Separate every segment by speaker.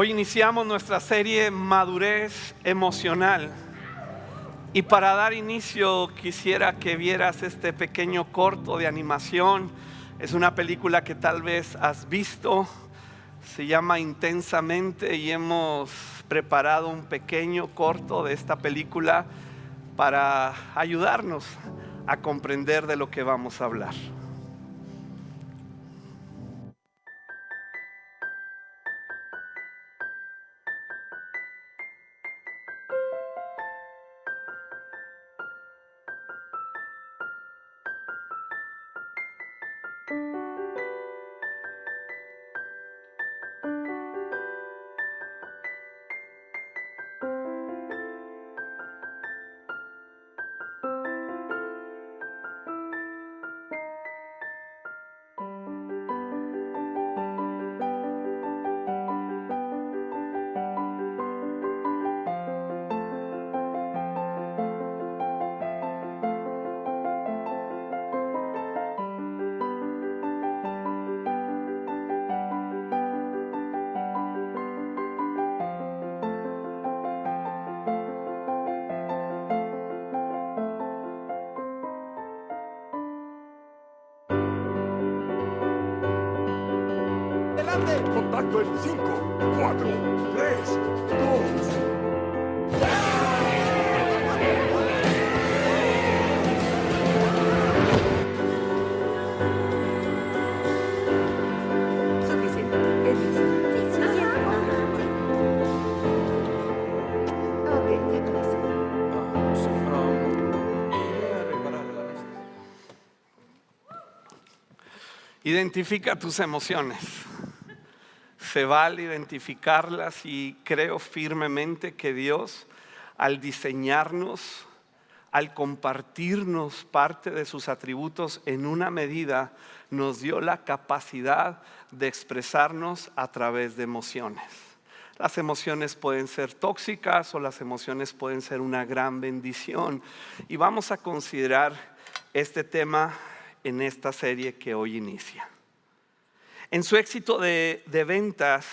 Speaker 1: Hoy iniciamos nuestra serie Madurez Emocional. Y para dar inicio quisiera que vieras este pequeño corto de animación. Es una película que tal vez has visto. Se llama Intensamente y hemos preparado un pequeño corto de esta película para ayudarnos a comprender de lo que vamos a hablar.
Speaker 2: Contacto en 5, 4, 3, 2.
Speaker 3: Suficiente. ¿Qué dice? Sí, lo siento. Ok, ya con eso.
Speaker 1: Identifica tus emociones. Se vale identificarlas y creo firmemente que Dios, al diseñarnos, al compartirnos parte de sus atributos en una medida, nos dio la capacidad de expresarnos a través de emociones. Las emociones pueden ser tóxicas o las emociones pueden ser una gran bendición. Y vamos a considerar este tema en esta serie que hoy inicia. En su éxito de ventas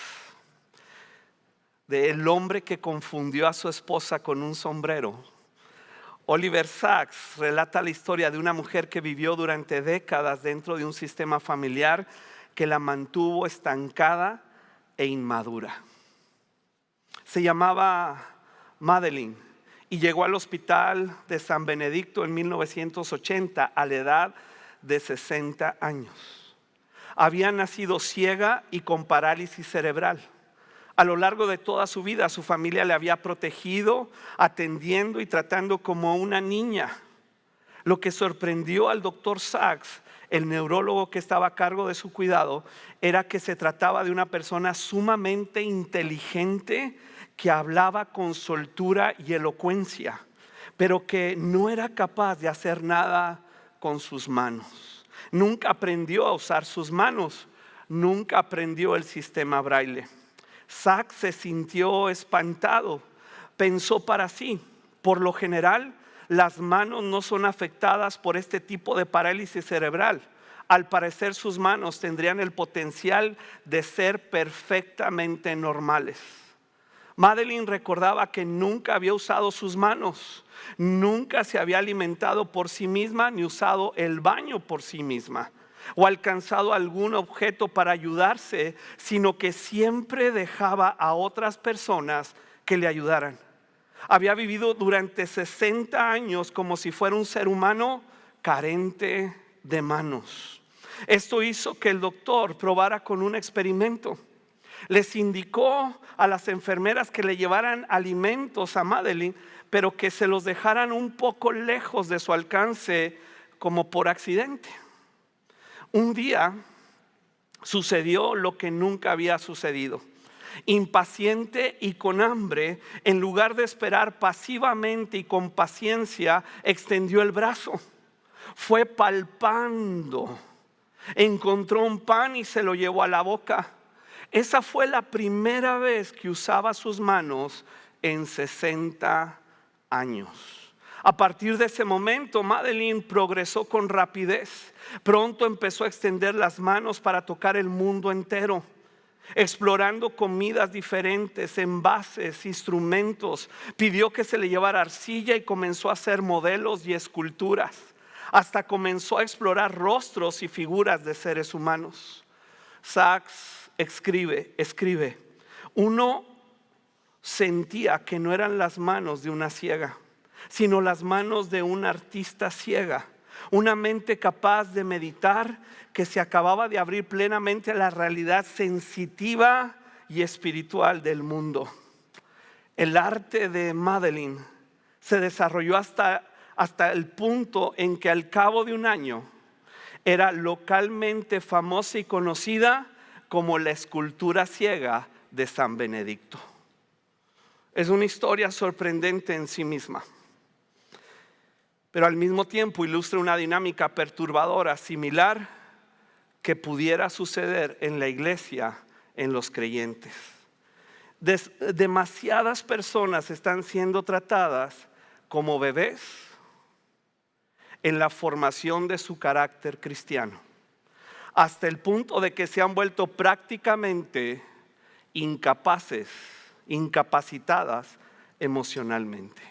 Speaker 1: de El hombre que confundió a su esposa con un sombrero, Oliver Sacks relata la historia de una mujer que vivió durante décadas dentro de un sistema familiar que la mantuvo estancada e inmadura. Se llamaba Madeline y llegó al hospital de San Benedicto en 1980 a la edad de 60 años. Había nacido ciega y con parálisis cerebral. A lo largo de toda su vida, su familia le había protegido, atendiendo y tratando como una niña. Lo que sorprendió al doctor Sacks, el neurólogo que estaba a cargo de su cuidado, era que se trataba de una persona sumamente inteligente que hablaba con soltura y elocuencia, pero que no era capaz de hacer nada con sus manos. Nunca aprendió a usar sus manos, nunca aprendió el sistema braille. Sacks se sintió espantado, pensó para sí: por lo general, las manos no son afectadas por este tipo de parálisis cerebral. Al parecer, sus manos tendrían el potencial de ser perfectamente normales. Madeline recordaba que nunca había usado sus manos, nunca se había alimentado por sí misma, ni usado el baño por sí misma, o alcanzado algún objeto para ayudarse, sino que siempre dejaba a otras personas que le ayudaran. Había vivido durante 60 años como si fuera un ser humano carente de manos. Esto hizo que el doctor probara con un experimento. Les indicó a las enfermeras que le llevaran alimentos a Madeline, pero que se los dejaran un poco lejos de su alcance, como por accidente. Un día sucedió lo que nunca había sucedido. Impaciente y con hambre, en lugar de esperar pasivamente y con paciencia, extendió el brazo. Fue palpando, encontró un pan y se lo llevó a la boca. Esa fue la primera vez que usaba sus manos en 60 años. A partir de ese momento, Madeline progresó con rapidez. Pronto empezó a extender las manos para tocar el mundo entero. explorando comidas diferentes, envases, instrumentos. Pidió que se le llevara arcilla y comenzó a hacer modelos y esculturas. Hasta comenzó a explorar rostros y figuras de seres humanos. Sachs escribe, uno sentía que no eran las manos de una ciega, sino las manos de una artista ciega, una mente capaz de meditar, que se acababa de abrir plenamente a la realidad sensitiva y espiritual del mundo. El arte de Madeleine se desarrolló hasta el punto en que al cabo de un año era localmente famosa y conocida como la escultura ciega de San Benedicto. Es una historia sorprendente en sí misma, pero al mismo tiempo ilustra una dinámica perturbadora similar que pudiera suceder en la iglesia, en los creyentes. Demasiadas personas están siendo tratadas como bebés en la formación de su carácter cristiano, hasta el punto de que se han vuelto prácticamente incapacitadas emocionalmente.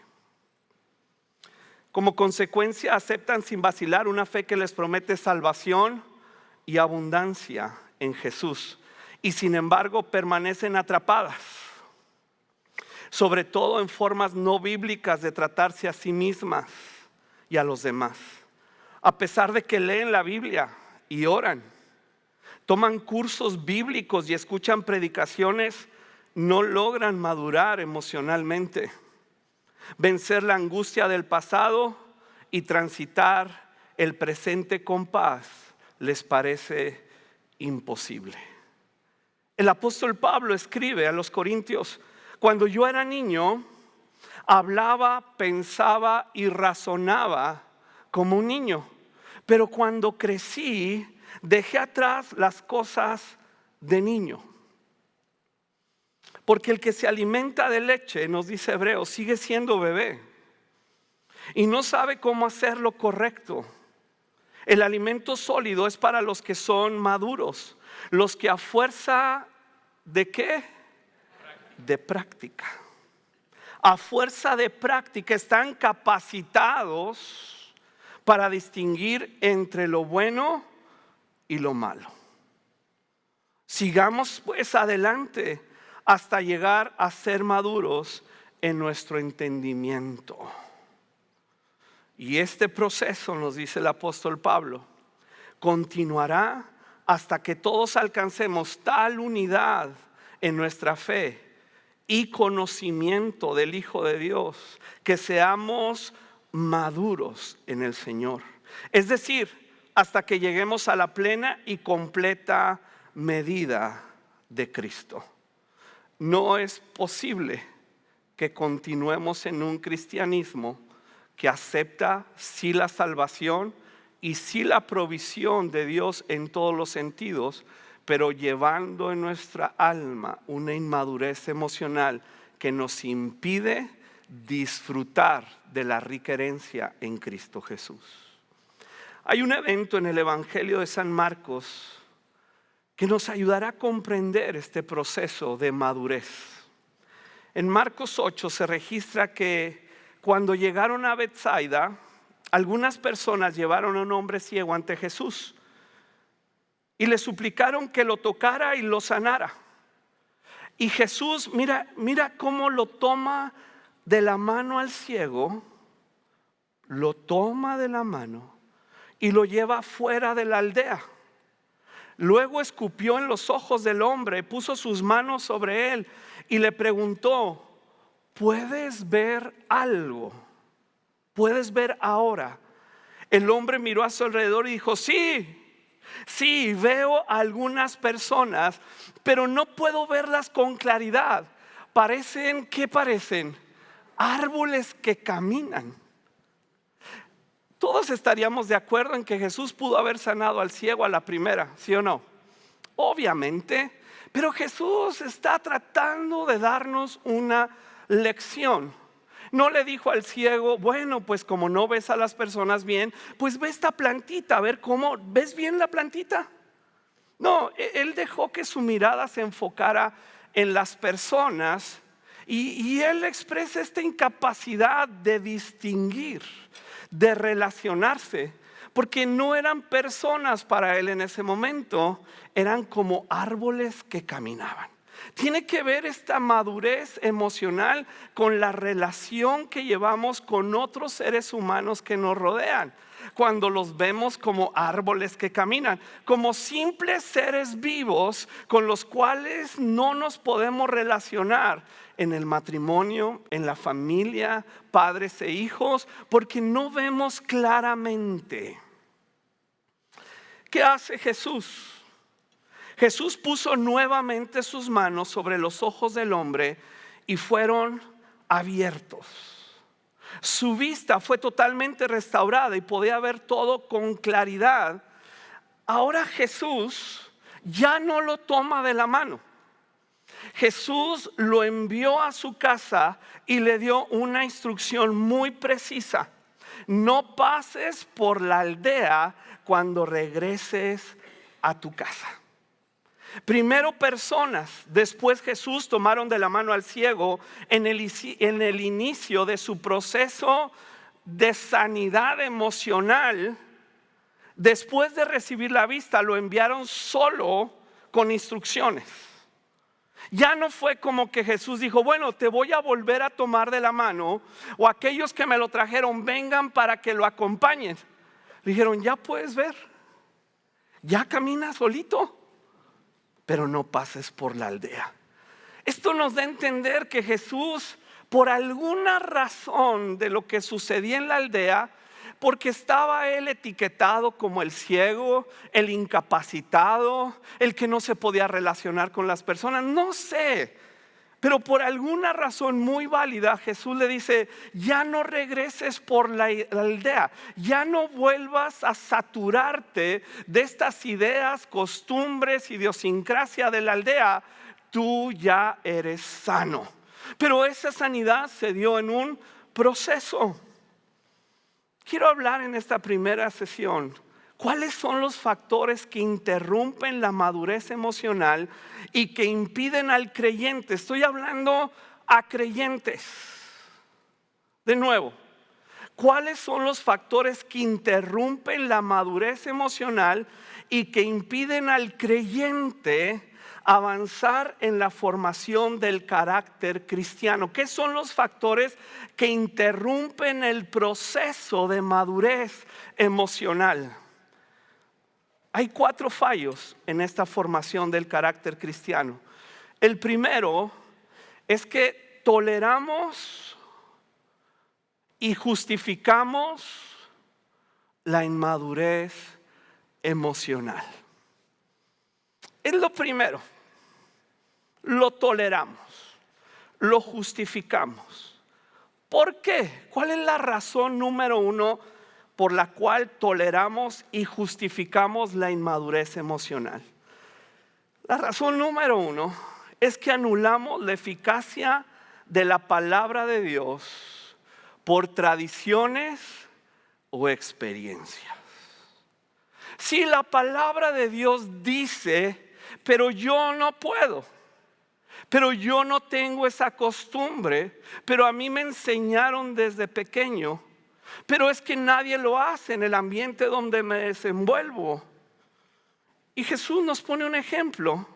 Speaker 1: Como consecuencia, aceptan sin vacilar una fe que les promete salvación y abundancia en Jesús, y sin embargo permanecen atrapadas, sobre todo en formas no bíblicas de tratarse a sí mismas y a los demás. A pesar de que leen la Biblia y oran, toman cursos bíblicos y escuchan predicaciones, no logran madurar emocionalmente, vencer la angustia del pasado y transitar el presente con paz les parece imposible. El apóstol Pablo escribe a los Corintios: cuando yo era niño, hablaba, pensaba y razonaba como un niño, pero cuando crecí, dejé atrás las cosas de niño. Porque el que se alimenta de leche, nos dice Hebreos, sigue siendo bebé y no sabe cómo hacer lo correcto. El alimento sólido es para los que son maduros, los que a fuerza ¿de qué? De práctica. A fuerza de práctica están capacitados para distinguir entre lo bueno y lo malo. Sigamos pues adelante hasta llegar a ser maduros en nuestro entendimiento. Y este proceso, nos dice el apóstol Pablo, continuará hasta que todos alcancemos tal unidad en nuestra fe y conocimiento del Hijo de Dios, que seamos maduros en el Señor. Es decir, hasta que lleguemos a la plena y completa medida de Cristo. No es posible que continuemos en un cristianismo que acepta sí la salvación y sí la provisión de Dios en todos los sentidos, pero llevando en nuestra alma una inmadurez emocional que nos impide disfrutar de la rica herencia en Cristo Jesús. Hay un evento en el Evangelio de San Marcos que nos ayudará a comprender este proceso de madurez. En Marcos 8 se registra que cuando llegaron a Betsaida, algunas personas llevaron a un hombre ciego ante Jesús y le suplicaron que lo tocara y lo sanara. Y Jesús, mira cómo lo toma de la mano al ciego, lo toma de la mano y lo lleva fuera de la aldea. Luego escupió en los ojos del hombre, puso sus manos sobre él y le preguntó: ¿puedes ver algo? ¿Puedes ver ahora? El hombre miró a su alrededor y dijo: sí, veo algunas personas, pero no puedo verlas con claridad. ¿Qué parecen? Árboles que caminan. Todos estaríamos de acuerdo en que Jesús pudo haber sanado al ciego a la primera, ¿sí o no? Obviamente, pero Jesús está tratando de darnos una lección. No le dijo al ciego: bueno, pues como no ves a las personas bien, pues ve esta plantita, a ver cómo, ¿ves bien la plantita? No, él dejó que su mirada se enfocara en las personas y él expresa esta incapacidad de distinguir, de relacionarse, porque no eran personas para él en ese momento, eran como árboles que caminaban. Tiene que ver esta madurez emocional con la relación que llevamos con otros seres humanos que nos rodean. Cuando los vemos como árboles que caminan, como simples seres vivos con los cuales no nos podemos relacionar en el matrimonio, en la familia, padres e hijos, porque no vemos claramente. ¿Qué hace Jesús? Jesús puso nuevamente sus manos sobre los ojos del hombre y fueron abiertos. Su vista fue totalmente restaurada y podía ver todo con claridad. Ahora Jesús ya no lo toma de la mano. Jesús lo envió a su casa y le dio una instrucción muy precisa. No pases por la aldea cuando regreses a tu casa. Primero personas, después Jesús tomaron de la mano al ciego en el inicio de su proceso de sanidad emocional. Después de recibir la vista, lo enviaron solo con instrucciones. Ya no fue como que Jesús dijo, bueno, te voy a volver a tomar de la mano, o aquellos que me lo trajeron vengan para que lo acompañen. Le dijeron, ya puedes ver, ya camina solito, pero no pases por la aldea. Esto nos da a entender que Jesús, por alguna razón de lo que sucedía en la aldea, porque estaba él etiquetado como el ciego, el incapacitado, el que no se podía relacionar con las personas, no sé, pero por alguna razón muy válida Jesús le dice, ya no regreses por la aldea, ya no vuelvas a saturarte de estas ideas, costumbres, idiosincrasia de la aldea, tú ya eres sano. Pero esa sanidad se dio en un proceso. Quiero hablar en esta primera sesión, ¿cuáles son los factores que interrumpen la madurez emocional y que impiden al creyente? Estoy hablando a creyentes. De nuevo, ¿cuáles son los factores que interrumpen la madurez emocional y que impiden al creyente avanzar en la formación del carácter cristiano? ¿Qué son los factores que interrumpen el proceso de madurez emocional? Hay 4 fallos en esta formación del carácter cristiano. El primero es que toleramos y justificamos la inmadurez emocional. Es lo primero. Lo toleramos, lo justificamos. ¿Por qué? ¿Cuál es la razón número 1 por la cual toleramos y justificamos la inmadurez emocional? La razón número 1 es que anulamos la eficacia de la palabra de Dios por tradiciones o experiencias. Si la palabra de Dios dice, pero yo no puedo, pero yo no tengo esa costumbre, pero a mí me enseñaron desde pequeño, pero es que nadie lo hace en el ambiente donde me desenvuelvo. Y Jesús nos pone un ejemplo.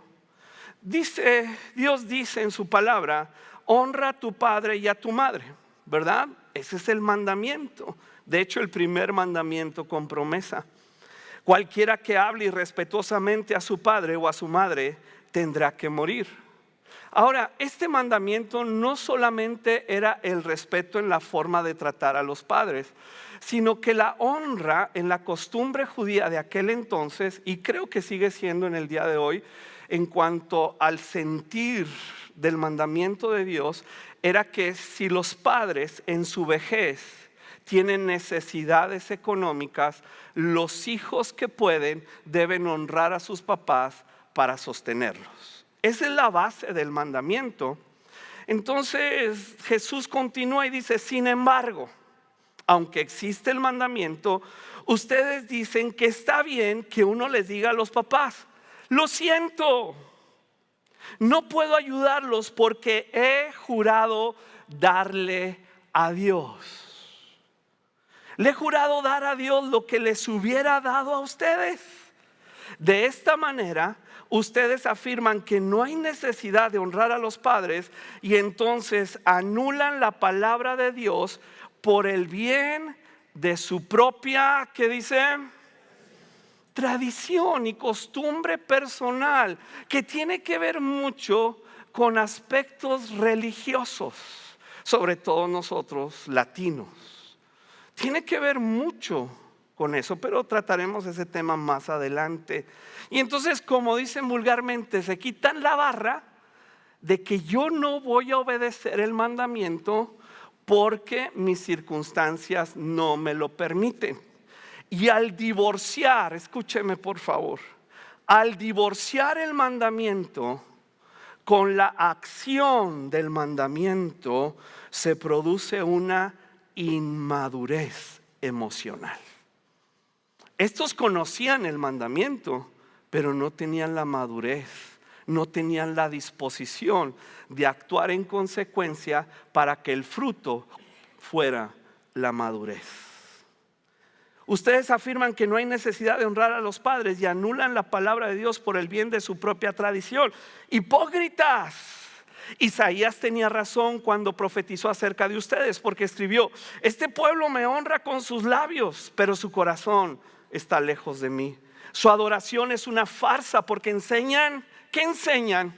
Speaker 1: Dios dice en su palabra, honra a tu padre y a tu madre, ¿verdad? Ese es el mandamiento. De hecho, el primer mandamiento con promesa. Cualquiera que hable irrespetuosamente a su padre o a su madre tendrá que morir. Ahora, este mandamiento no solamente era el respeto en la forma de tratar a los padres, sino que la honra en la costumbre judía de aquel entonces, y creo que sigue siendo en el día de hoy, en cuanto al sentir del mandamiento de Dios, era que si los padres en su vejez tienen necesidades económicas, los hijos que pueden deben honrar a sus papás para sostenerlos. Esa es la base del mandamiento. Entonces Jesús continúa y dice, sin embargo, aunque existe el mandamiento, ustedes dicen que está bien que uno les diga a los papás, lo siento, no puedo ayudarlos porque he jurado darle a Dios. Le he jurado dar a Dios lo que les hubiera dado a ustedes. De esta manera, ustedes afirman que no hay necesidad de honrar a los padres y entonces anulan la palabra de Dios por el bien de su propia, ¿qué dice? Tradición y costumbre personal, que tiene que ver mucho con aspectos religiosos, sobre todo nosotros latinos. Tiene que ver mucho con eso, pero trataremos ese tema más adelante. Y entonces, como dicen vulgarmente, se quitan la barra de que yo no voy a obedecer el mandamiento porque mis circunstancias no me lo permiten. Y al divorciar, escúcheme por favor, al divorciar el mandamiento con la acción del mandamiento, se produce una inmadurez emocional. Estos conocían el mandamiento, pero no tenían la madurez, no tenían la disposición de actuar en consecuencia para que el fruto fuera la madurez. Ustedes afirman que no hay necesidad de honrar a los padres y anulan la palabra de Dios por el bien de su propia tradición. ¡Hipócritas! Isaías tenía razón cuando profetizó acerca de ustedes, porque escribió: este pueblo me honra con sus labios, pero su corazón está lejos de mí. Su adoración es una farsa porque enseñan, ¿qué enseñan?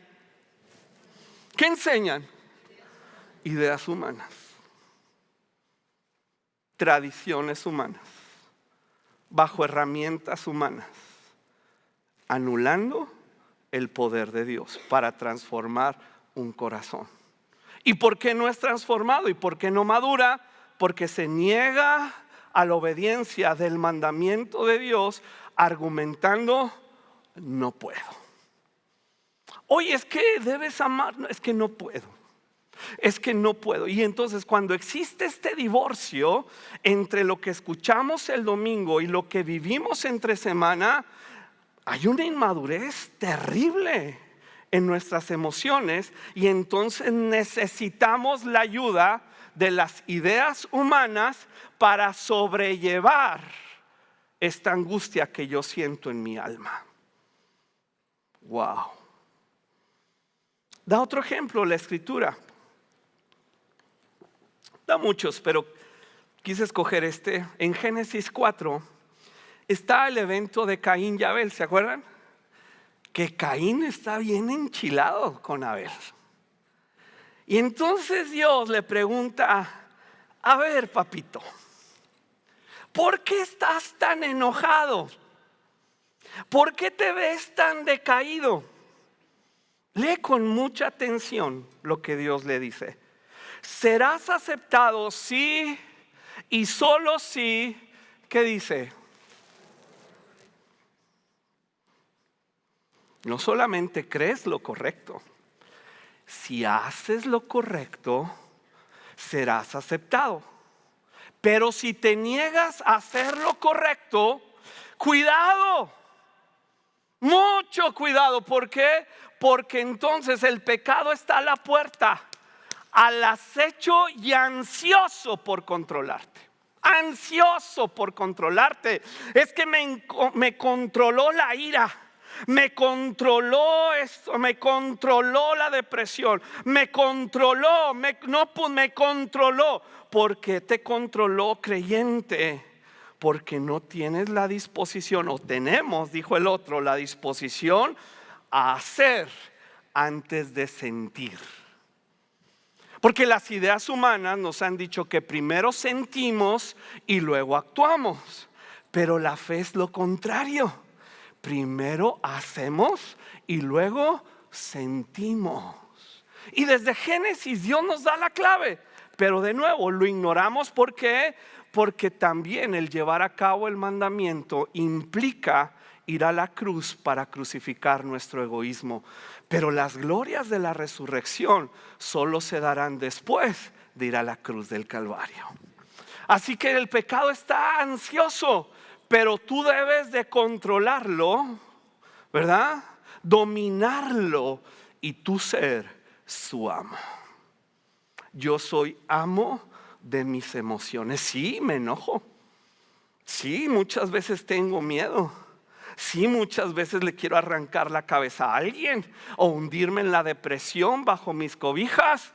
Speaker 1: ¿Qué enseñan? Ideas humanas, tradiciones humanas, bajo herramientas humanas, anulando el poder de Dios para transformar un corazón. ¿Y por qué no es transformado? ¿Y por qué no madura? Porque se niega a la obediencia del mandamiento de Dios, argumentando: no puedo. Oye, es que debes amar. No, es que no puedo. Es que no puedo. Y entonces, cuando existe este divorcio entre lo que escuchamos el domingo y lo que vivimos entre semana, hay una inmadurez terrible en nuestras emociones, y entonces necesitamos la ayuda de las ideas humanas para sobrellevar esta angustia que yo siento en mi alma. Wow. Da otro ejemplo la escritura. Da muchos, pero quise escoger este. En Génesis 4 está el evento de Caín y Abel, ¿se acuerdan? Que Caín está bien enchilado con Abel. Y entonces Dios le pregunta: a ver, papito, ¿por qué estás tan enojado? ¿Por qué te ves tan decaído? Lee con mucha atención lo que Dios le dice. Serás aceptado si y solo si, ¿qué dice? No solamente crees lo correcto, si haces lo correcto, serás aceptado. Pero si te niegas a hacer lo correcto, cuidado, mucho cuidado. ¿Por qué? Porque entonces el pecado está a la puerta, al acecho y ansioso por controlarte. Ansioso por controlarte. Es que me controló la ira. Me controló esto, me controló la depresión, me controló, me controló. ¿Por qué te controló, creyente? Porque no tienes la disposición, o tenemos, dijo el otro, la disposición a hacer antes de sentir. Porque las ideas humanas nos han dicho que primero sentimos y luego actuamos, pero la fe es lo contrario. Primero hacemos y luego sentimos. Y desde Génesis Dios nos da la clave, pero de nuevo lo ignoramos. ¿Por qué? Porque también el llevar a cabo el mandamiento implica ir a la cruz para crucificar nuestro egoísmo. Pero las glorias de la resurrección solo se darán después de ir a la cruz del Calvario. Así que el pecado está ansioso, pero tú debes de controlarlo, ¿verdad? dominarlo y tú ser su amo. Yo soy amo de mis emociones. Sí, me enojo. Sí, muchas veces tengo miedo. Sí, muchas veces le quiero arrancar la cabeza a alguien o hundirme en la depresión bajo mis cobijas.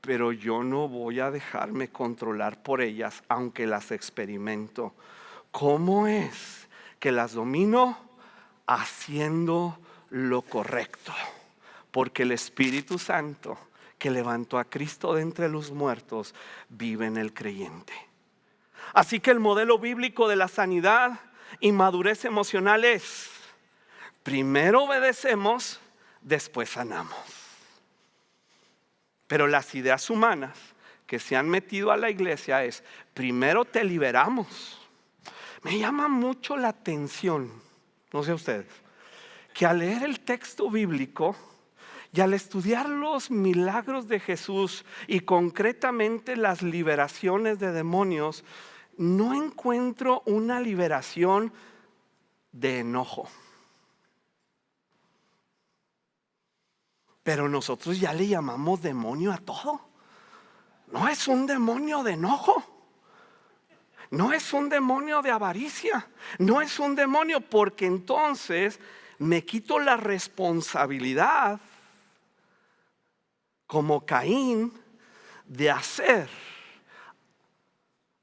Speaker 1: Pero yo no voy a dejarme controlar por ellas, aunque las experimento. ¿Cómo es que las domino? Haciendo lo correcto. Porque el Espíritu Santo que levantó a Cristo de entre los muertos vive en el creyente. Así que el modelo bíblico de la sanidad y madurez emocional es: primero obedecemos, después sanamos. Pero las ideas humanas que se han metido a la iglesia es: primero te liberamos. Me llama mucho la atención, no sé ustedes, que al leer el texto bíblico y al estudiar los milagros de Jesús y concretamente las liberaciones de demonios, no encuentro una liberación de enojo. Pero nosotros ya le llamamos demonio a todo. No es un demonio de enojo. No es un demonio de avaricia. No es un demonio, porque entonces me quito la responsabilidad, como Caín, de hacer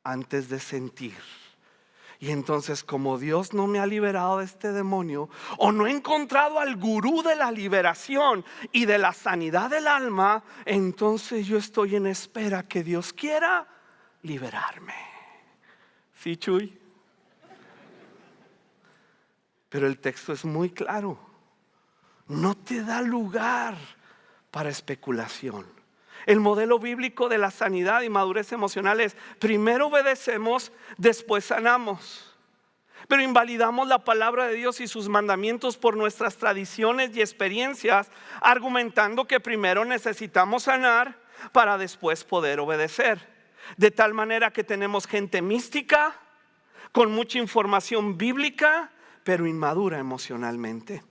Speaker 1: antes de sentir. Y entonces, como Dios no me ha liberado de este demonio, o no he encontrado al gurú de la liberación y de la sanidad del alma, entonces yo estoy en espera que Dios quiera liberarme. ¿Sí, Chuy? Pero el texto es muy claro. No te da lugar para especulación. El modelo bíblico de la sanidad y madurez emocional es: primero obedecemos, después sanamos. Pero invalidamos la palabra de Dios y sus mandamientos por nuestras tradiciones y experiencias, argumentando que primero necesitamos sanar para después poder obedecer. De tal manera que tenemos gente mística, con mucha información bíblica, pero inmadura emocionalmente,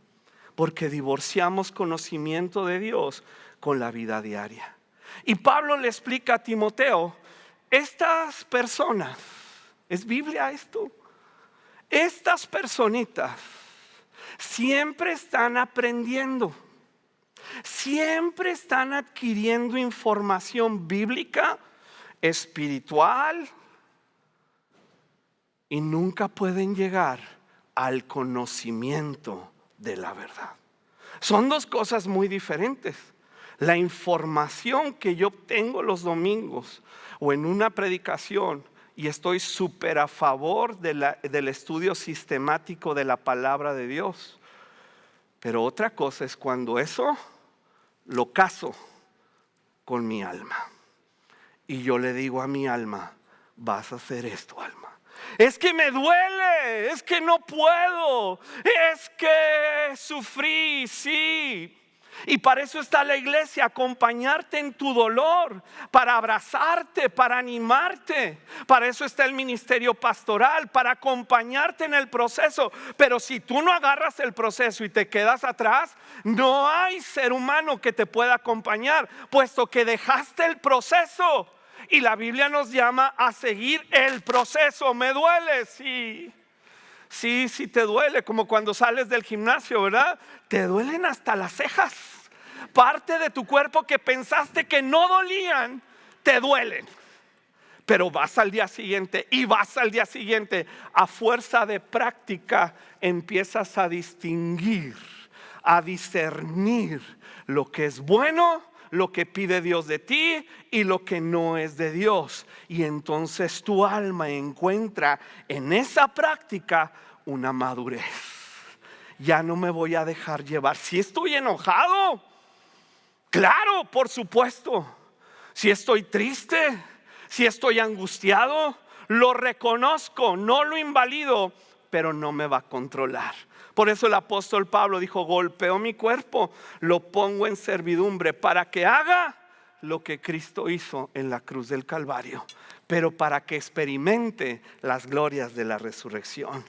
Speaker 1: porque divorciamos conocimiento de Dios con la vida diaria. Y Pablo le explica a Timoteo: estas personas, ¿es Biblia esto? Estas personitas siempre están aprendiendo, siempre están adquiriendo información bíblica, espiritual, y nunca pueden llegar al conocimiento de la verdad. Son dos cosas muy diferentes. La información que yo obtengo los domingos o en una predicación, y estoy súper a favor del estudio sistemático de la palabra de Dios. Pero otra cosa es cuando eso lo caso con mi alma. Y yo le digo a mi alma: vas a hacer esto, alma. Es que me duele, es que no puedo, es que sufrí, sí. Y para eso está la iglesia: acompañarte en tu dolor, para abrazarte, para animarte. Para eso está el ministerio pastoral, para acompañarte en el proceso. Pero si tú no agarras el proceso y te quedas atrás, no hay ser humano que te pueda acompañar, puesto que dejaste el proceso. Y la Biblia nos llama a seguir el proceso. ¿Me duele? Sí. Sí, sí te duele, como cuando sales del gimnasio, ¿verdad? Te duelen hasta las cejas. Parte de tu cuerpo que pensaste que no dolían, te duelen. Pero vas al día siguiente y vas al día siguiente. A fuerza de práctica empiezas a distinguir, a discernir lo que es bueno, lo que pide Dios de ti y lo que no es de Dios. Y entonces tu alma encuentra en esa práctica una madurez. Ya no me voy a dejar llevar. Si estoy enojado, claro, por supuesto. Si estoy triste, si estoy angustiado, lo reconozco, no lo invalido, pero no me va a controlar. Por eso el apóstol Pablo dijo: golpeo mi cuerpo, lo pongo en servidumbre para que haga lo que Cristo hizo en la cruz del Calvario, pero para que experimente las glorias de la resurrección.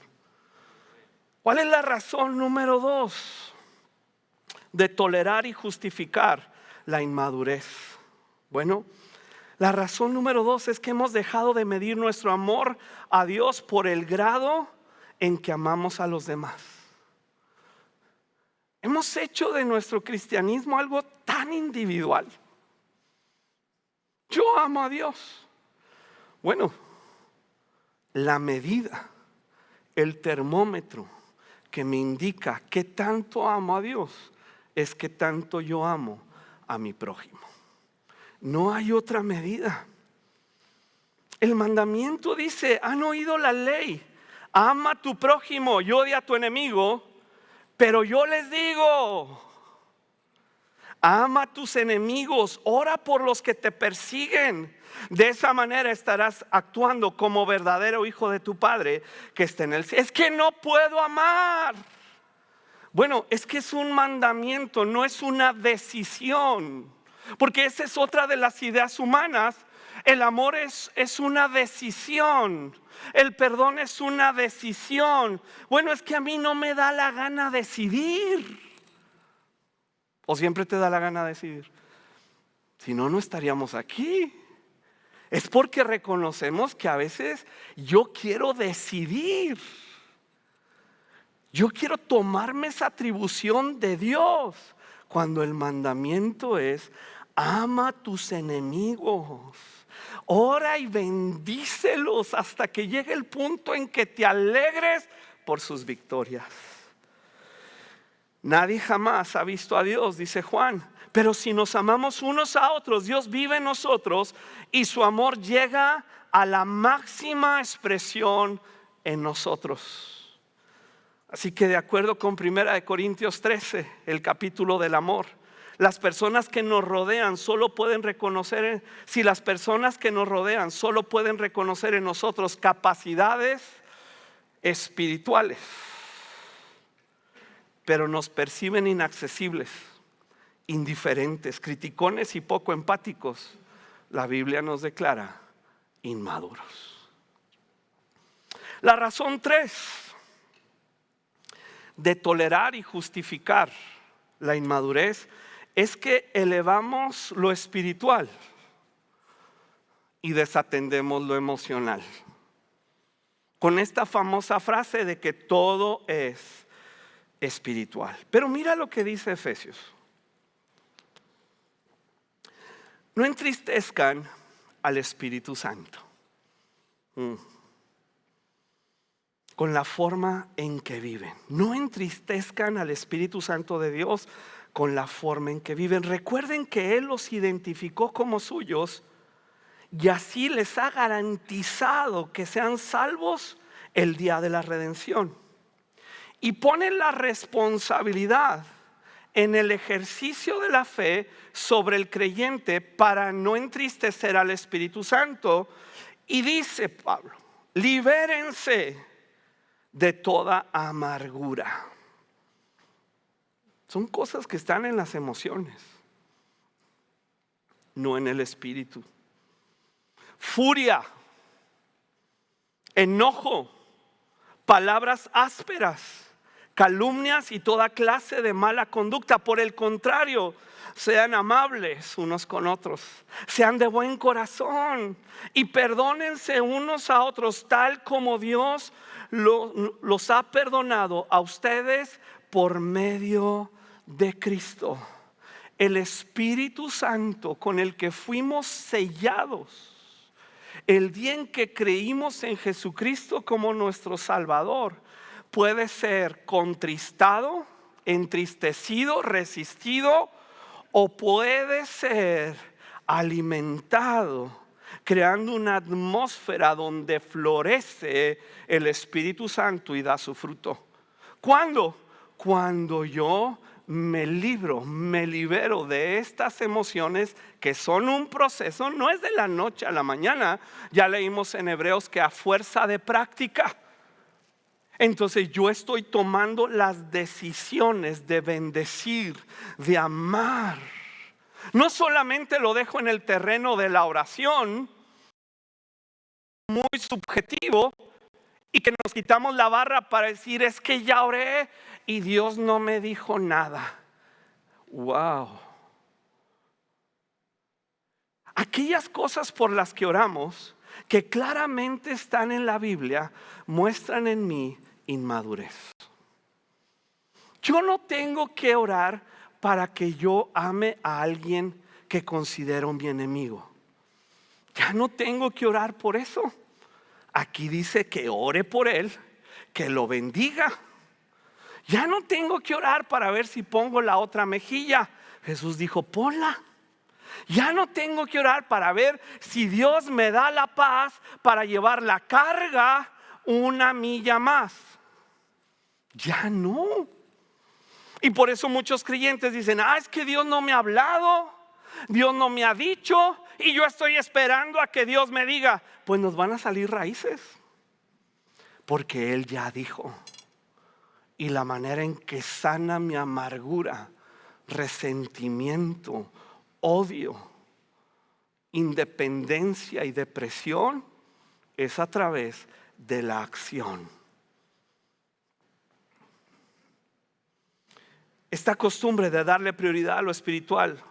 Speaker 1: ¿Cuál es la razón número 2? de tolerar y justificar la inmadurez. Bueno, la razón número 2 es que hemos dejado de medir nuestro amor a Dios por el grado en que amamos a los demás. Hemos hecho de nuestro cristianismo algo tan individual. Yo amo a Dios. Bueno, la medida, el termómetro que me indica qué tanto amo a Dios es qué tanto yo amo a mi prójimo. No hay otra medida. El mandamiento dice, han oído la ley, ama a tu prójimo y odia a tu enemigo, pero yo les digo, ama a tus enemigos, ora por los que te persiguen. De esa manera estarás actuando como verdadero hijo de tu Padre que está en el cielo. Es que no puedo amar. Bueno, es que es un mandamiento, no es una decisión. Porque esa es otra de las ideas humanas. El amor es una decisión. El perdón es una decisión. Bueno, es que a mí no me da la gana decidir. ¿O siempre te da la gana decidir? Si no, no estaríamos aquí. Es porque reconocemos que a veces yo quiero decidir. Yo quiero tomarme esa atribución de Dios. Cuando el mandamiento es, ama a tus enemigos. Ora y bendícelos hasta que llegue el punto en que te alegres por sus victorias. Nadie jamás ha visto a Dios, dice Juan. Pero si nos amamos unos a otros, Dios vive en nosotros y su amor llega a la máxima expresión en nosotros. Así que de acuerdo con 1 Corintios 13, el capítulo del amor, las personas que nos rodean solo pueden reconocer, si las personas que nos rodean solo pueden reconocer en nosotros capacidades espirituales, pero nos perciben inaccesibles, indiferentes, criticones y poco empáticos, la Biblia nos declara inmaduros. La razón 3 de tolerar y justificar la inmadurez es que elevamos lo espiritual y desatendemos lo emocional. Con esta famosa frase de que todo es espiritual. Pero mira lo que dice Efesios. No entristezcan al Espíritu Santo con la forma en que viven. No entristezcan al Espíritu Santo de Dios con la forma en que viven. Recuerden que Él los identificó como suyos y así les ha garantizado que sean salvos el día de la redención. Y pone la responsabilidad en el ejercicio de la fe sobre el creyente para no entristecer al Espíritu Santo. Y dice Pablo, libérense de toda amargura. Son cosas que están en las emociones, no en el espíritu. Furia, enojo, palabras ásperas, calumnias y toda clase de mala conducta. Por el contrario, sean amables unos con otros, sean de buen corazón y perdónense unos a otros tal como Dios los ha perdonado a ustedes por medio de Cristo. El Espíritu Santo con el que fuimos sellados el día en que creímos en Jesucristo como nuestro Salvador puede ser contristado, entristecido, resistido, o puede ser alimentado, creando una atmósfera donde florece el Espíritu Santo y da su fruto. ¿Cuándo? Cuando yo me libero de estas emociones que son un proceso, no es de la noche a la mañana. Ya leímos en Hebreos que a fuerza de práctica. Entonces yo estoy tomando las decisiones de bendecir, de amar. No solamente lo dejo en el terreno de la oración, muy subjetivo, y que nos quitamos la barra para decir es que ya oré y Dios no me dijo nada. Wow. Aquellas cosas por las que oramos, que claramente están en la Biblia, muestran en mí inmadurez. Yo no tengo que orar para que yo ame a alguien que considero mi enemigo. Ya no tengo que orar por eso. Aquí dice que ore por él, que lo bendiga. Ya no tengo que orar para ver si pongo la otra mejilla. Jesús dijo, ponla. Ya no tengo que orar para ver si Dios me da la paz para llevar la carga una milla más. Ya no. Y por eso muchos creyentes dicen, es que Dios no me ha hablado, Dios no me ha dicho, y yo estoy esperando a que Dios me diga. Pues nos van a salir raíces, porque Él ya dijo. Y la manera en que sana mi amargura, resentimiento, odio, independencia y depresión es a través de la acción. Esta costumbre de darle prioridad a lo espiritual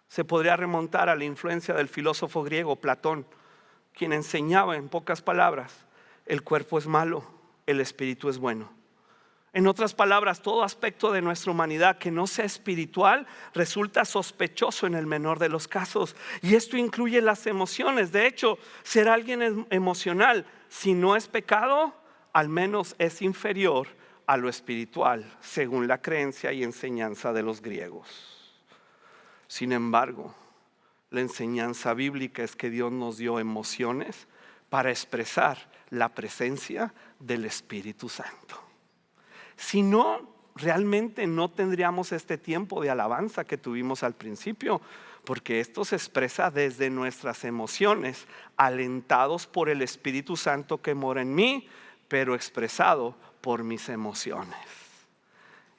Speaker 1: se podría remontar a la influencia del filósofo griego Platón, quien enseñaba en pocas palabras: el cuerpo es malo, el espíritu es bueno. En otras palabras, todo aspecto de nuestra humanidad que no sea espiritual resulta sospechoso en el menor de los casos. Y esto incluye las emociones. De hecho, ser alguien emocional, si no es pecado, al menos es inferior a lo espiritual, según la creencia y enseñanza de los griegos. Sin embargo, la enseñanza bíblica es que Dios nos dio emociones para expresar la presencia del Espíritu Santo. Si no, realmente no tendríamos este tiempo de alabanza que tuvimos al principio, porque esto se expresa desde nuestras emociones, alentados por el Espíritu Santo que mora en mí, pero expresado por mis emociones.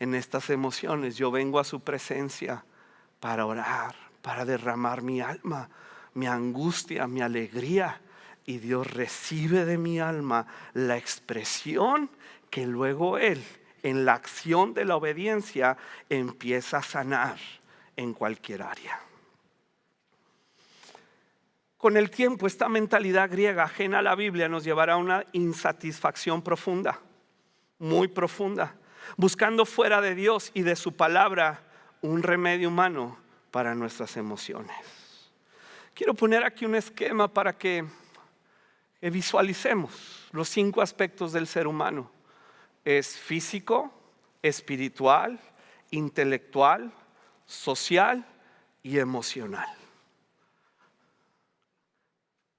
Speaker 1: En estas emociones yo vengo a su presencia para orar, para derramar mi alma, mi angustia, mi alegría, y Dios recibe de mi alma la expresión que luego Él, en la acción de la obediencia, empieza a sanar en cualquier área. Con el tiempo, esta mentalidad griega ajena a la Biblia nos llevará a una insatisfacción profunda, muy profunda, buscando fuera de Dios y de su palabra un remedio humano para nuestras emociones. Quiero poner aquí un esquema para que visualicemos los 5 aspectos del ser humano. Es físico, espiritual, intelectual, social y emocional.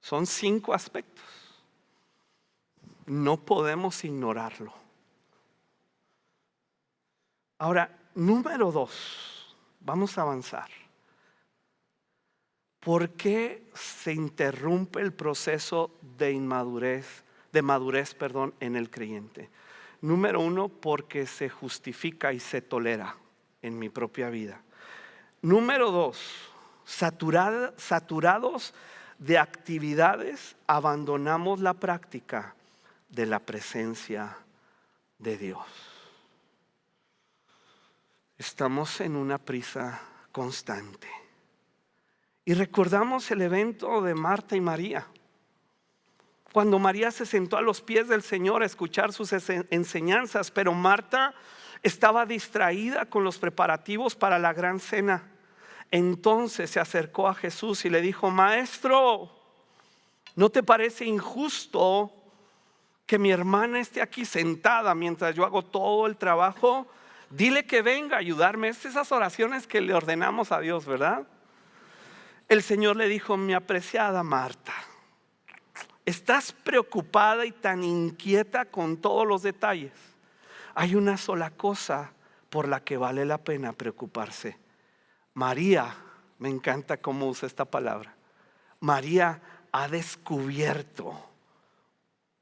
Speaker 1: Son 5 aspectos. No podemos ignorarlo. Ahora, número 2, vamos a avanzar. ¿Por qué se interrumpe el proceso de madurez en el creyente? Número 1, porque se justifica y se tolera en mi propia vida. Número 2, saturados de actividades, abandonamos la práctica de la presencia de Dios. Estamos en una prisa constante. Y recordamos el evento de Marta y María. Cuando María se sentó a los pies del Señor a escuchar sus enseñanzas, pero Marta estaba distraída con los preparativos para la gran cena. Entonces se acercó a Jesús y le dijo: Maestro, ¿no te parece injusto que mi hermana esté aquí sentada mientras yo hago todo el trabajo? Dile que venga a ayudarme. Es esas oraciones que le ordenamos a Dios, ¿verdad? El Señor le dijo: mi apreciada Marta, estás preocupada y tan inquieta con todos los detalles. Hay una sola cosa por la que vale la pena preocuparse. María, me encanta cómo usa esta palabra. María ha descubierto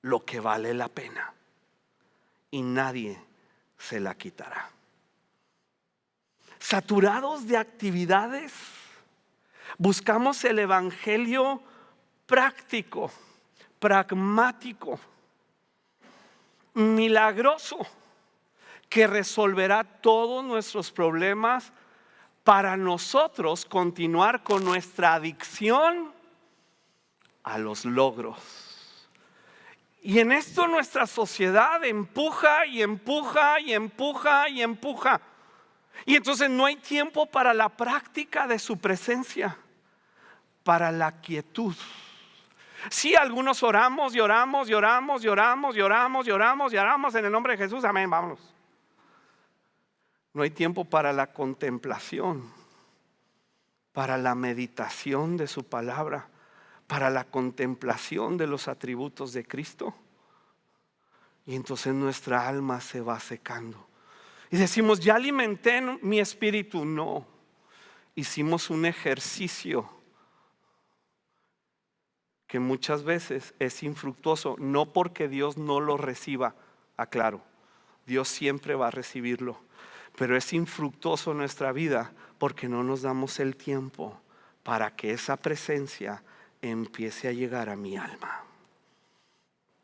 Speaker 1: lo que vale la pena y nadie se la quitará. Saturados de actividades, buscamos el evangelio práctico, pragmático, milagroso, que resolverá todos nuestros problemas para nosotros continuar con nuestra adicción a los logros. Y en esto nuestra sociedad empuja y empuja y empuja y empuja. Y entonces no hay tiempo para la práctica de su presencia, para la quietud. Sí, algunos oramos y oramos y oramos y oramos y oramos y oramos y oramos en el nombre de Jesús, amén, vámonos. No hay tiempo para la contemplación, para la meditación de su palabra, para la contemplación de los atributos de Cristo. Y entonces nuestra alma se va secando. Y decimos, ya alimenté mi espíritu. No, hicimos un ejercicio que muchas veces es infructuoso, no porque Dios no lo reciba, aclaro, Dios siempre va a recibirlo, pero es infructuoso en nuestra vida porque no nos damos el tiempo para que esa presencia empiece a llegar a mi alma.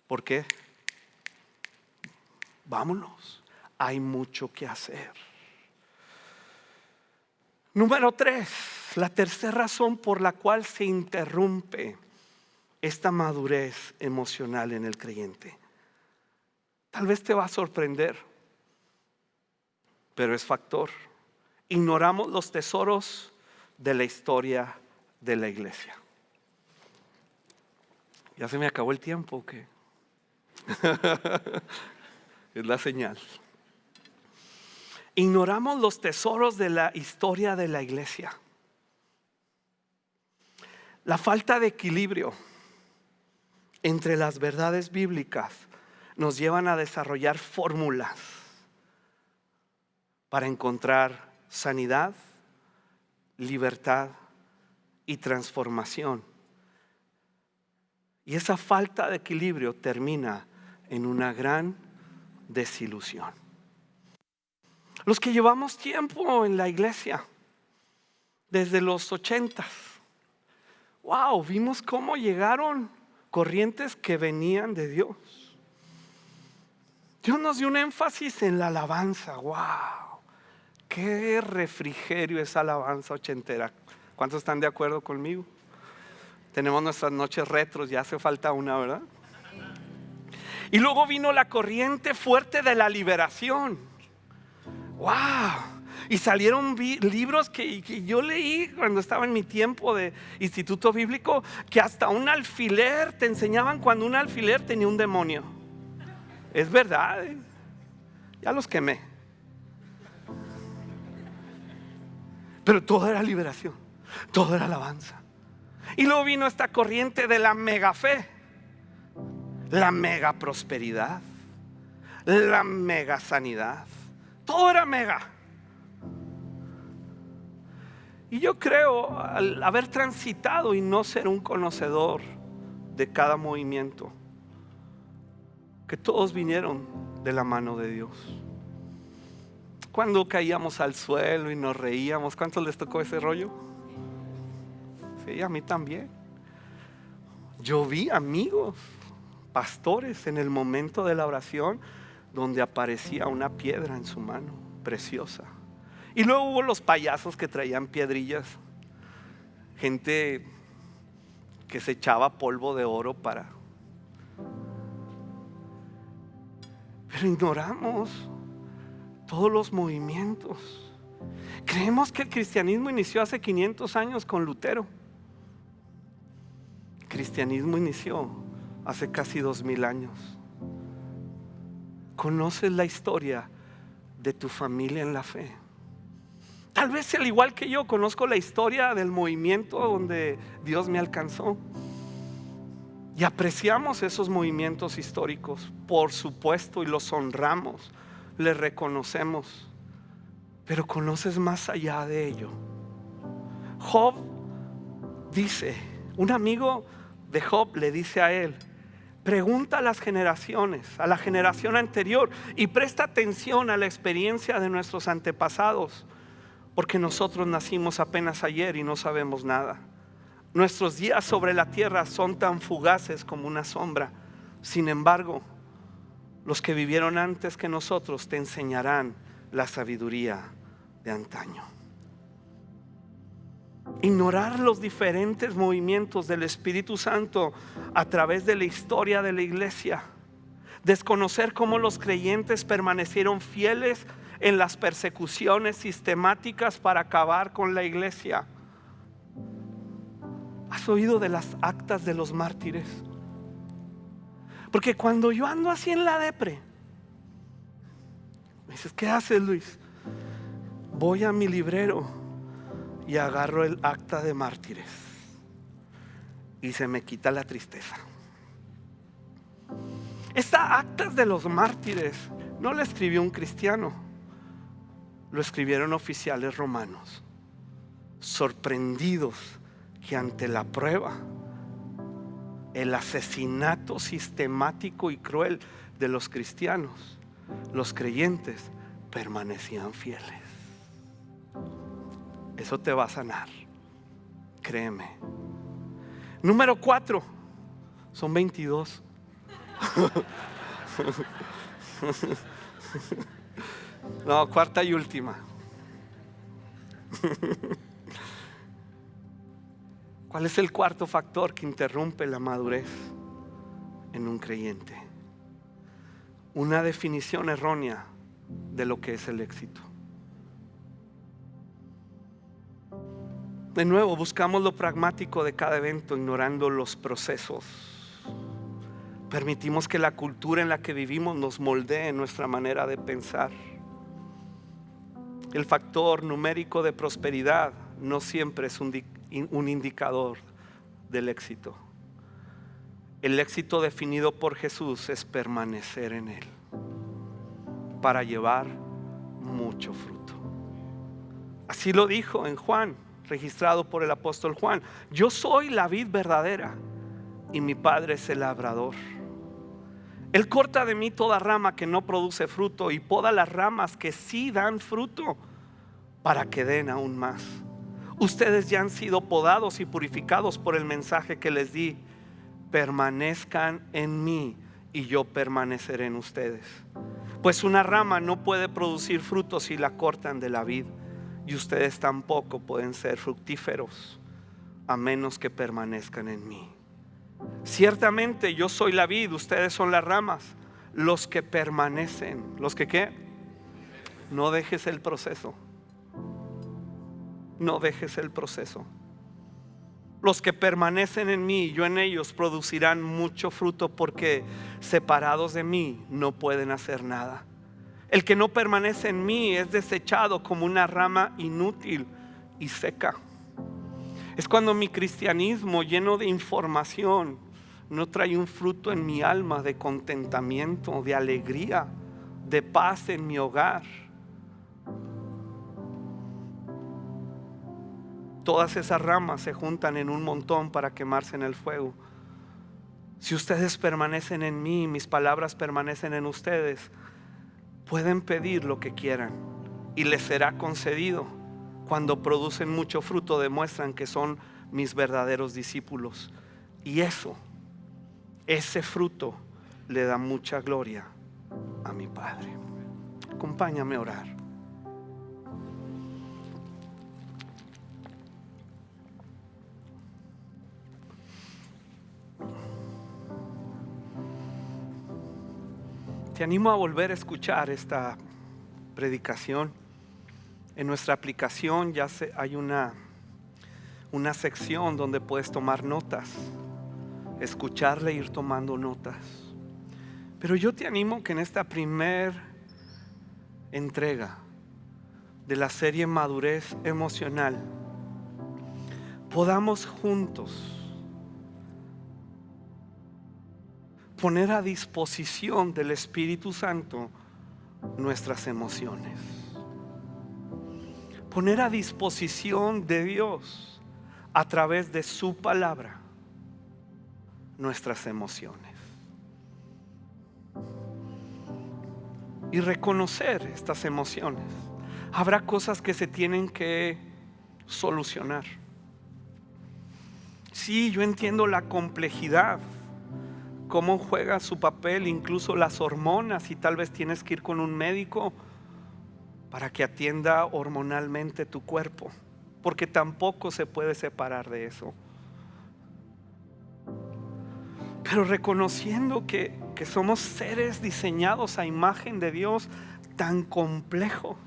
Speaker 1: ¿Por qué? Vámonos, hay mucho que hacer. Número 3, la tercera razón por la cual se interrumpe esta madurez emocional en el creyente. Tal vez te va a sorprender, pero es factor. Ignoramos los tesoros de la historia de la iglesia. ¿Ya se me acabó el tiempo o qué? Es la señal. Ignoramos los tesoros de la historia de la iglesia. La falta de equilibrio entre las verdades bíblicas nos llevan a desarrollar fórmulas para encontrar sanidad, libertad y transformación. Y esa falta de equilibrio termina en una gran desilusión. Los que llevamos tiempo en la iglesia, desde los 80, wow, vimos cómo llegaron corrientes que venían de Dios. Dios nos dio un énfasis en la alabanza. Wow, qué refrigerio esa alabanza ochentera. ¿Cuántos están de acuerdo conmigo? Tenemos nuestras noches retros, ya hace falta una, ¿verdad? Y luego vino la corriente fuerte de la liberación. Wow. Y salieron libros que yo leí cuando estaba en mi tiempo de instituto bíblico, que hasta un alfiler te enseñaban cuando un alfiler tenía un demonio. Es verdad, ya los quemé. Pero todo era liberación, todo era alabanza. Y luego vino esta corriente de la mega fe, la mega prosperidad, la mega sanidad. Todo era mega. Y yo creo, al haber transitado y no ser un conocedor de cada movimiento, que todos vinieron de la mano de Dios. Cuando caíamos al suelo y nos reíamos, ¿cuántos les tocó ese rollo? Sí, a mí también. Yo vi amigos, pastores, en el momento de la oración, donde aparecía una piedra en su mano, preciosa. Y luego hubo los payasos que traían piedrillas, gente que se echaba polvo de oro para. Pero ignoramos todos los movimientos. Creemos que el cristianismo inició hace 500 años con Lutero. El cristianismo inició hace casi 2000 años. ¿Conoces la historia de tu familia en la fe? Tal vez al igual que yo conozco la historia del movimiento donde Dios me alcanzó. Y apreciamos esos movimientos históricos, por supuesto, y los honramos, les reconocemos. Pero conoces más allá de ello. Job dice, un amigo de Job le dice a él: pregunta a las generaciones, a la generación anterior, y presta atención a la experiencia de nuestros antepasados, porque nosotros nacimos apenas ayer y no sabemos nada. Nuestros días sobre la tierra son tan fugaces como una sombra. Sin embargo, los que vivieron antes que nosotros te enseñarán la sabiduría de antaño. Ignorar los diferentes movimientos del Espíritu Santo a través de la historia de la iglesia. Desconocer cómo los creyentes permanecieron fieles en las persecuciones sistemáticas para acabar con la iglesia. ¿Has oído de las actas de los mártires? Porque cuando yo ando así en la depre, me dices, ¿qué haces, Luis? Voy a mi librero y agarro el acta de mártires y se me quita la tristeza. Esta acta de los mártires no la escribió un cristiano, lo escribieron oficiales romanos, sorprendidos que ante la prueba, el asesinato sistemático y cruel de los cristianos, los creyentes permanecían fieles. Eso te va a sanar, créeme. Número 4, son 22. No, cuarta y última. ¿Cuál es el cuarto factor que interrumpe la madurez en un creyente? Una definición errónea de lo que es el éxito. De nuevo, buscamos lo pragmático de cada evento, ignorando los procesos. Permitimos que la cultura en la que vivimos nos moldee nuestra manera de pensar. El factor numérico de prosperidad no siempre es un indicador del éxito. El éxito definido por Jesús es permanecer en Él para llevar mucho fruto. Así lo dijo en Juan, registrado por el apóstol Juan: yo soy la vid verdadera y mi Padre es el labrador. Él corta de mí toda rama que no produce fruto y poda las ramas que sí dan fruto para que den aún más. Ustedes ya han sido podados y purificados por el mensaje que les di. Permanezcan en mí y yo permaneceré en ustedes. Pues una rama no puede producir fruto si la cortan de la vid, y ustedes tampoco pueden ser fructíferos a menos que permanezcan en mí. Ciertamente yo soy la vid, ustedes son las ramas. Los que permanecen, ¿los que qué? No dejes el proceso. No dejes el proceso. Los que permanecen en mí y yo en ellos producirán mucho fruto, porque separados de mí no pueden hacer nada. El que no permanece en mí es desechado como una rama inútil y seca. Es cuando mi cristianismo, lleno de información, no trae un fruto en mi alma de contentamiento, de alegría, de paz en mi hogar. Todas esas ramas se juntan en un montón para quemarse en el fuego. Si ustedes permanecen en mí, mis palabras permanecen en ustedes, pueden pedir lo que quieran y les será concedido. Cuando producen mucho fruto, demuestran que son mis verdaderos discípulos. Y ese fruto le da mucha gloria a mi Padre. Acompáñame a orar. Te animo a volver a escuchar esta predicación. En nuestra aplicación ya hay una sección donde puedes tomar notas, escucharle e ir tomando notas. Pero yo te animo que en esta primer entrega de la serie Madurez Emocional podamos juntos poner a disposición del Espíritu Santo nuestras emociones. Poner a disposición de Dios a través de su palabra nuestras emociones. Y reconocer estas emociones. Habrá cosas que se tienen que solucionar. Sí, yo entiendo la complejidad, cómo juega su papel incluso las hormonas, y tal vez tienes que ir con un médico para que atienda hormonalmente tu cuerpo. porque tampoco se puede separar de eso. Pero reconociendo que somos seres diseñados a imagen de Dios tan complejos,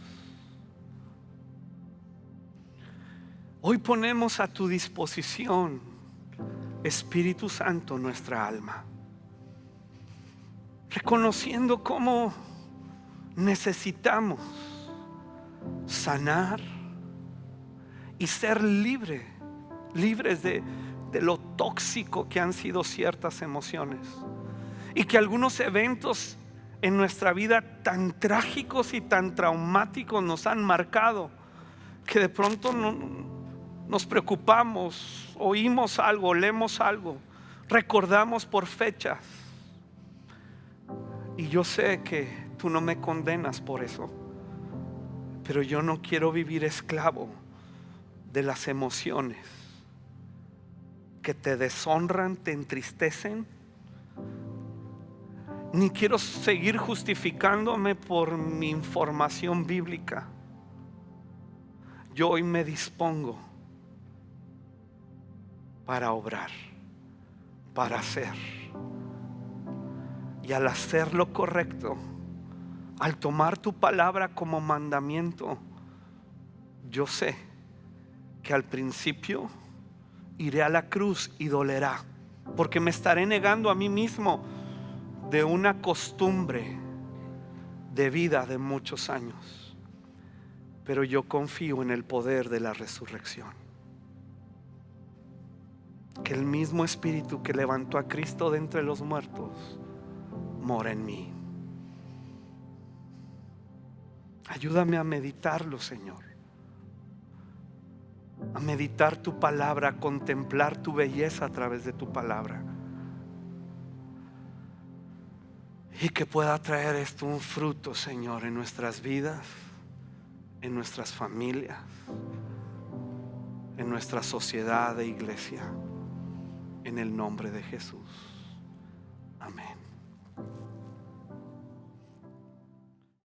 Speaker 1: hoy ponemos a tu disposición, Espíritu Santo, nuestra alma, reconociendo cómo necesitamos sanar y ser libres de lo tóxico que han sido ciertas emociones, y que algunos eventos en nuestra vida tan trágicos y tan traumáticos nos han marcado, que de pronto nos preocupamos, oímos algo, leemos algo, recordamos por fechas. Y yo sé que tú no me condenas por eso, pero yo no quiero vivir esclavo de las emociones que te deshonran, te entristecen. Ni quiero seguir justificándome por mi información bíblica. Yo hoy me dispongo para obrar, para hacer. Y al hacer lo correcto, al tomar tu palabra como mandamiento, yo sé que al principio iré a la cruz y dolerá, porque me estaré negando a mí mismo de una costumbre de vida de muchos años. Pero yo confío en el poder de la resurrección, que el mismo Espíritu que levantó a Cristo de entre los muertos mora en mí. Ayúdame a meditarlo, Señor, a meditar tu palabra, a contemplar tu belleza a través de tu palabra, y que pueda traer esto un fruto, Señor, en nuestras vidas, en nuestras familias, en nuestra sociedad e iglesia, en el nombre de Jesús.